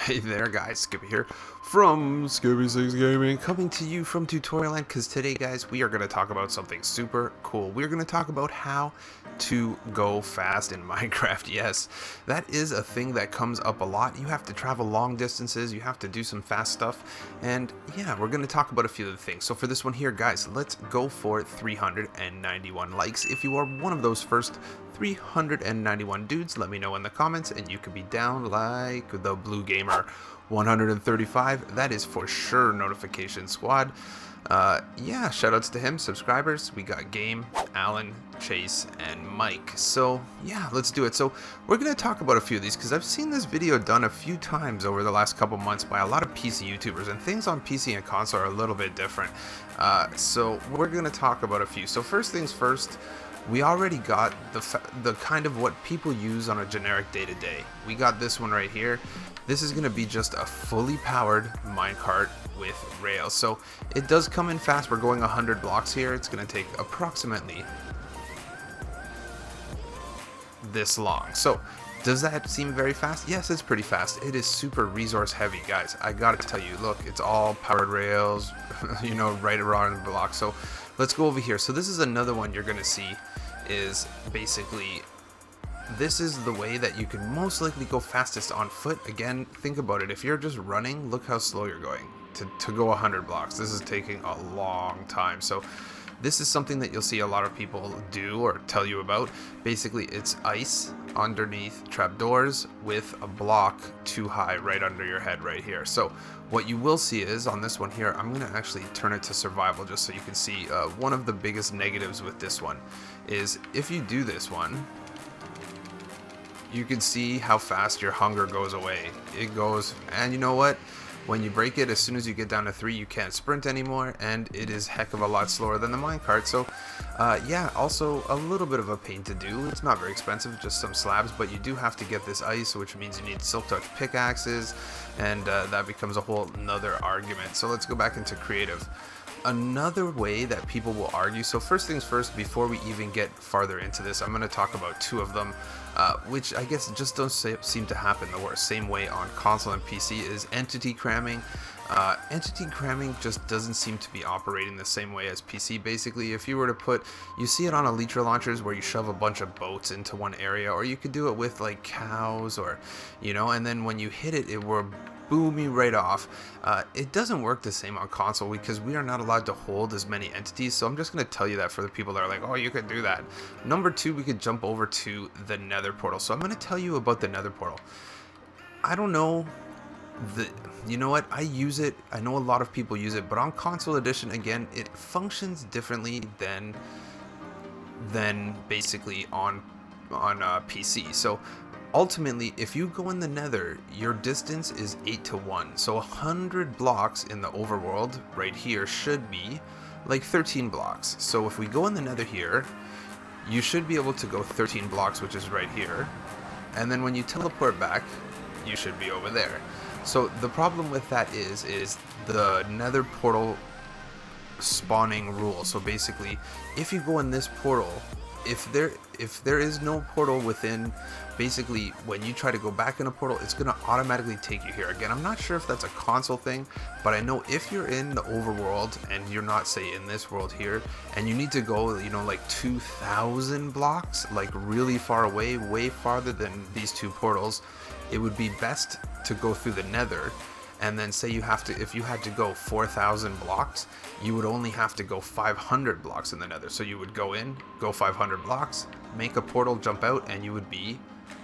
Hey there guys, Skippy here from Skippy6 Gaming, coming to you from Tutorial Land, because today guys we are going to talk about something super cool. We're going to talk about how to go fast in Minecraft. Yes, that is a thing that comes up a lot. You have to travel long distances, you have to do some fast stuff, and yeah, we're going to talk about a few of the things. So for this one here guys, let's go for 391 likes. If you are one of those first 391 dudes, let me know in the comments and you could be down like the Blue Gamer 135. That is for sure notification squad. Yeah, shoutouts to him. Subscribers, we got Game, Alan, Chase, and Mike. So yeah, let's do it. So we're gonna talk about a few of these because I've seen this video done a few times over the last couple months by a lot of PC YouTubers, and things on PC and console are a little bit different. So we're gonna talk about a few. So first things first, we already got the kind of what people use on a generic day-to-day. We got this one right here. This is going to be just a fully powered minecart with rails. So it does come in fast. We're going 100 blocks here. It's going to take approximately this long. So does that seem very fast? Yes, it's pretty fast. It is super resource heavy, guys. I gotta tell you, look, it's all powered rails, you know, right around the block. So let's go over here. So this is another one you're gonna see is basically, this is the way that you can most likely go fastest on foot. Again, think about it. If you're just running, look how slow you're going to go 100 blocks. This is taking a long time. So this is something that you'll see a lot of people do or tell you about. Basically, it's ice underneath trapdoors with a block too high right under your head right here. So what you will see is on this one here, I'm going to actually turn it to survival just so you can see one of the biggest negatives with this one is if you do this one, you can see how fast your hunger goes away. It goes, and you know what? When you break it, as soon as you get down to 3, you can't sprint anymore, and it is heck of a lot slower than the minecart. So yeah, also a little bit of a pain to do. It's not very expensive, just some slabs, but you do have to get this ice, which means you need silk touch pickaxes, and that becomes a whole nother argument. So let's go back into creative. Another way that people will argue, so first things first, before we even get farther into this, I'm going to talk about two of them, which I guess just don't seem to happen the same way on console and PC, is entity cramming. Entity cramming just doesn't seem to be operating the same way as PC. Basically, if you were to put, you see it on elytra launchers where you shove a bunch of boats into one area, or you could do it with like cows, or, you know, and then when you hit it, it will boom you right off. It doesn't work the same on console because we are not allowed to hold as many entities. So I'm just going to tell you that for the people that are like, oh, you could do that. Number two, we could jump over to the Nether Portal. So I'm going to tell you about the Nether Portal. I don't know. You know what? I use it. I know a lot of people use it, but on console edition, again, it functions differently than basically on PC. So ultimately, if you go in the Nether, your distance is 8 to 1. So 100 blocks in the overworld right here should be like 13 blocks. So if we go in the Nether here, you should be able to go 13 blocks, which is right here. And then when you teleport back, you should be over there. So the problem with that is the Nether Portal spawning rule. So basically, if you go in this portal, if there is no portal within, basically when you try to go back in a portal, it's gonna automatically take you here. Again, I'm not sure if that's a console thing, but I know if you're in the overworld and you're not, say, in this world here, and you need to go, you know, like 2,000 blocks, like really far away, way farther than these two portals, it would be best to go through the Nether. And then say you have to, if you had to go 4,000 blocks, you would only have to go 500 blocks in the Nether. So you would go in, go 500 blocks, make a portal, jump out, and you would be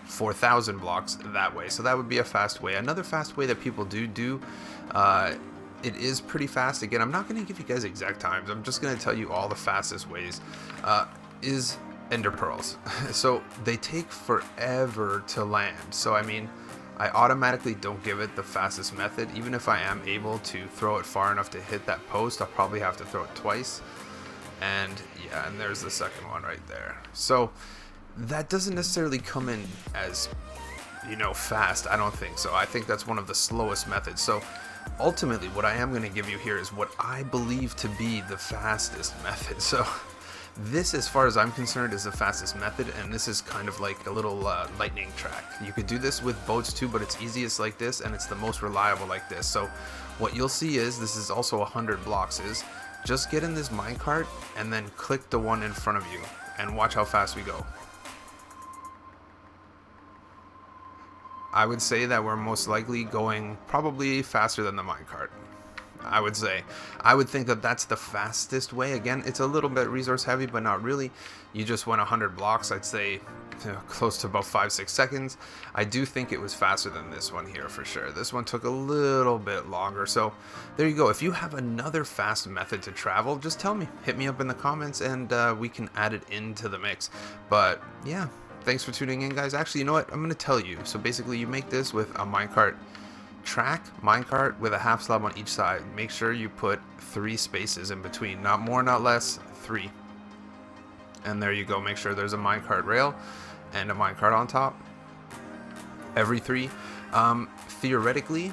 4,000 blocks that way. So that would be a fast way. Another fast way that people do, it is pretty fast. Again, I'm not going to give you guys exact times. I'm just going to tell you all the fastest ways, is ender pearls. So they take forever to land. So I mean, I automatically don't give it the fastest method. Even if I am able to throw it far enough to hit that post, I'll probably have to throw it twice. And yeah, and there's the second one right there. So that doesn't necessarily come in as, you know, fast. I don't think so. I think that's one of the slowest methods. So ultimately, what I am going to give you here is what I believe to be the fastest method. So This, as far as I'm concerned, is the fastest method, and this is kind of like a little lightning track. You could do this with boats too, but it's easiest like this, and it's the most reliable like this. So what you'll see is, this is also 100 blocks, is just get in this minecart and then click the one in front of you, and watch how fast we go. I would say that we're most likely going probably faster than the minecart. I would say. I would think that that's the fastest way. Again, it's a little bit resource heavy, but not really. You just went 100 blocks, I'd say close to about 5-6 seconds. I do think it was faster than this one here for sure. This one took a little bit longer. So there you go. If you have another fast method to travel, just tell me. Hit me up in the comments, and we can add it into the mix. But yeah, thanks for tuning in, guys. Actually, you know what? I'm going to tell you. So basically, you make this with a minecart track, minecart with a half slab on each side. Make sure you put 3 spaces in between, not more, not less, 3. And there you go. Make sure there's a minecart rail and a minecart on top. Every 3. Theoretically,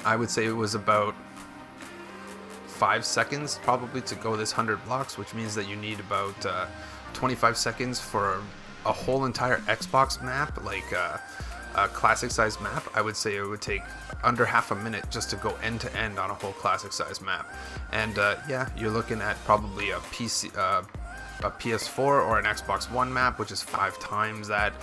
I would say it was about 5 seconds probably to go this 100 blocks, which means that you need about 25 seconds for a whole entire Xbox map, like a classic size map. I would say it would take under half a minute just to go end to end on a whole classic size map. And yeah, you're looking at probably a PS4 or an Xbox One map, which is 5 times that.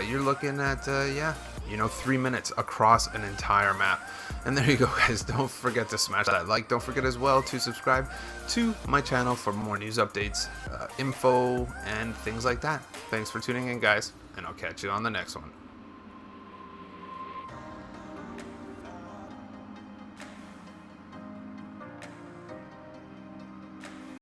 You're looking at yeah, you know, 3 minutes across an entire map. And there you go, guys. Don't forget to smash that like. Don't forget as well to subscribe to my channel for more news updates, info, and things like that. Thanks for tuning in, guys, and I'll catch you on the next one.